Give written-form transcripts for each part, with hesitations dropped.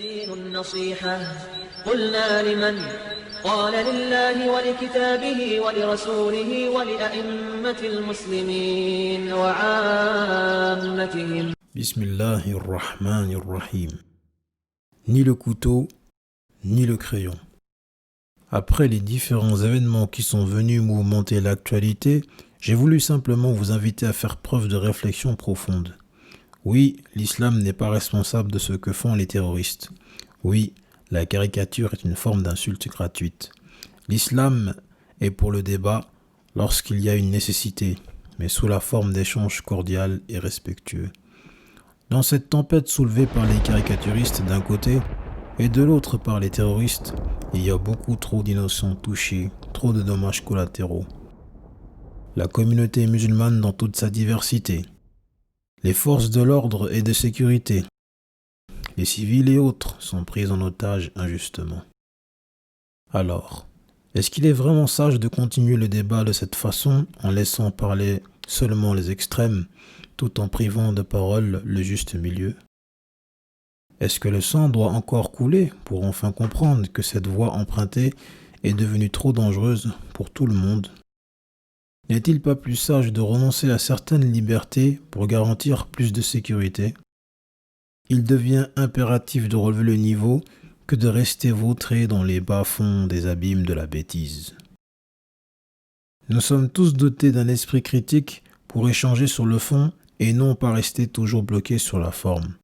الدين النصيحة قلنا لمن قال لله ولكتابه ولرسوله ولأئمة المسلمين وعامتهم. Bismillahirrahmanirrahim. Ni le couteau, ni le crayon. Après les différents événements qui sont venus mouvemanter l'actualité, j'ai voulu simplement vous inviter à faire preuve de réflexion profonde. Oui, l'islam n'est pas responsable de ce que font les terroristes. Oui, la caricature est une forme d'insulte gratuite. L'islam est pour le débat lorsqu'il y a une nécessité, mais sous la forme d'échanges cordiaux et respectueux. Dans cette tempête soulevée par les caricaturistes d'un côté et de l'autre par les terroristes, il y a beaucoup trop d'innocents touchés, trop de dommages collatéraux. La communauté musulmane dans toute sa diversité, les forces de l'ordre et de sécurité, les civils et autres sont pris en otage injustement. Alors, est-ce qu'il est vraiment sage de continuer le débat de cette façon en laissant parler seulement les extrêmes tout en privant de parole le juste milieu? Est-ce que le sang doit encore couler pour enfin comprendre que cette voie empruntée est devenue trop dangereuse pour tout le monde? N'est-il pas plus sage de renoncer à certaines libertés pour garantir plus de sécurité? Il devient impératif de relever le niveau que de rester vautré dans les bas-fonds des abîmes de la bêtise. Nous sommes tous dotés d'un esprit critique pour échanger sur le fond et non pas rester toujours bloqués sur la forme.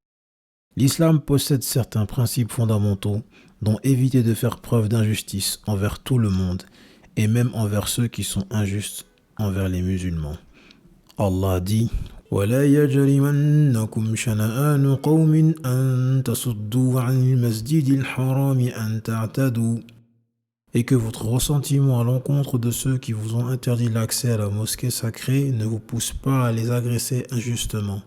L'islam possède certains principes fondamentaux dont éviter de faire preuve d'injustice envers tout le monde et même envers ceux qui sont injustes envers les musulmans. Allah dit وَلَا يَجْرِمَنَّكُمْ شَنَآنُ قَوْمٍ أَن تَصُدُّوا عَنِ الْمَسْجِدِ الْحَرَامِ أَن تَعْتَدُوا. Et que votre ressentiment à l'encontre de ceux qui vous ont interdit l'accès à la mosquée sacrée ne vous pousse pas à les agresser injustement.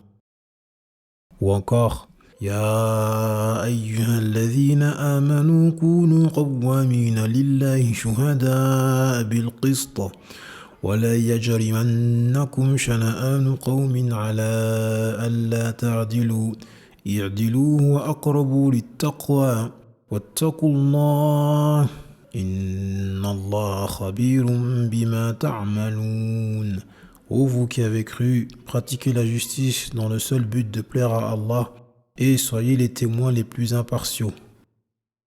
Ou encore يَا أَيُّهَا الَّذِينَ آمَنُوا كُونُوا قَوَّامِينَ لِلَّهِ شُهَدَاءَ بِالْقِسْطِ ولا يجرمنكم شنآن قوم على ألا تعدلوا اعدلوا هو أقرب للتقوى واتقوا الله إن الله خبير بما تعملون. Ô vous qui avez cru, pratiquez la justice dans le seul but de plaire à Allah et soyez les témoins les plus impartiaux.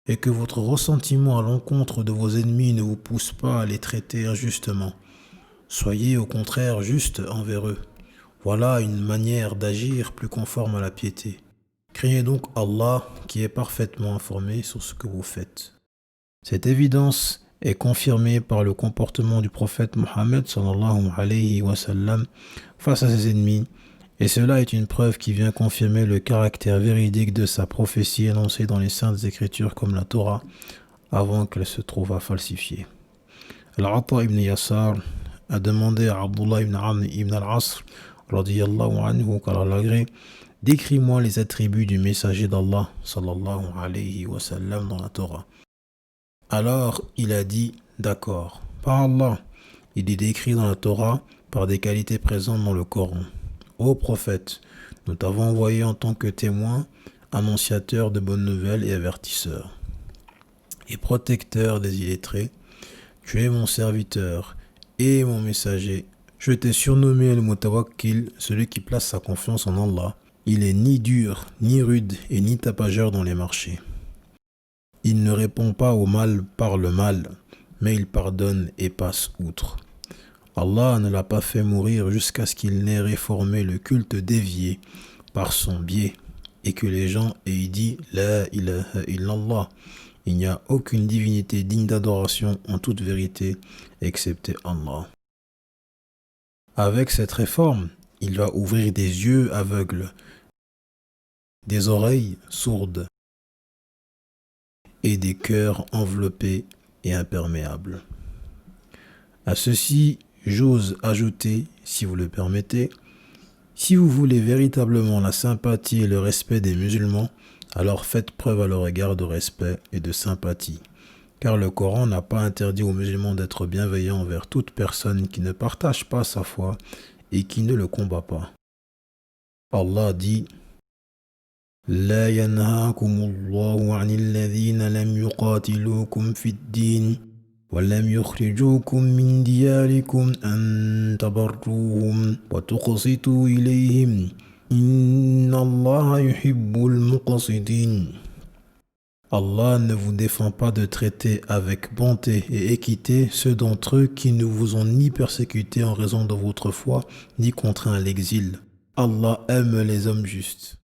Et que votre ressentiment à l'encontre de vos ennemis ne vous pousse pas à les traiter injustement. Soyez au contraire juste envers eux. Voilà une manière d'agir plus conforme à la piété. Craignez donc Allah qui est parfaitement informé sur ce que vous faites. Cette évidence est confirmée par le comportement du prophète Mohammed sallallahu alayhi wa sallam face à ses ennemis, et cela est une preuve qui vient confirmer le caractère véridique de sa prophétie énoncée dans les saintes écritures comme la Torah avant qu'elle se trouve à falsifier. Al-Ata ibn Yasar a demandé à Abdullah ibn Amr ibn al-Asr radiyallahu anhu qu'Allah l'agrée, décris-moi les attributs du messager d'Allah sallallahu alayhi wa sallam dans la Torah. Alors il a dit, d'accord, par Allah, il est décrit dans la Torah par des qualités présentes dans le Coran. Ô prophète, nous t'avons envoyé en tant que témoin, annonciateur de bonnes nouvelles et avertisseur, et protecteur des illettrés. Tu es mon serviteur et mon messager. Je t'ai surnommé le Mutawakkil, celui qui place sa confiance en Allah. Il est ni dur, ni rude et ni tapageur dans les marchés. Il ne répond pas au mal par le mal, mais il pardonne et passe outre. Allah ne l'a pas fait mourir jusqu'à ce qu'il n'ait réformé le culte dévié par son biais et que les gens aient dit « La ilaha illallah ». Il n'y a aucune divinité digne d'adoration en toute vérité, excepté Allah. Avec cette réforme, il va ouvrir des yeux aveugles, des oreilles sourdes et des cœurs enveloppés et imperméables. À ceci, j'ose ajouter, si vous le permettez, si vous voulez véritablement la sympathie et le respect des musulmans, alors faites preuve à leur égard de respect et de sympathie, car le Coran n'a pas interdit aux musulmans d'être bienveillants envers toute personne qui ne partage pas sa foi et qui ne le combat pas. Allah dit لا ينهاكم الله عن الذين لم يقاتلوكم في الدين ولم يخرجوكم من دياركم أن تبروهم وتقسطوا إليهم إن الله يحب المقسطين. Allah ne vous défend pas de traiter avec bonté et équité ceux d'entre eux qui ne vous ont ni persécuté en raison de votre foi, ni contraint à l'exil. Allah aime les hommes justes.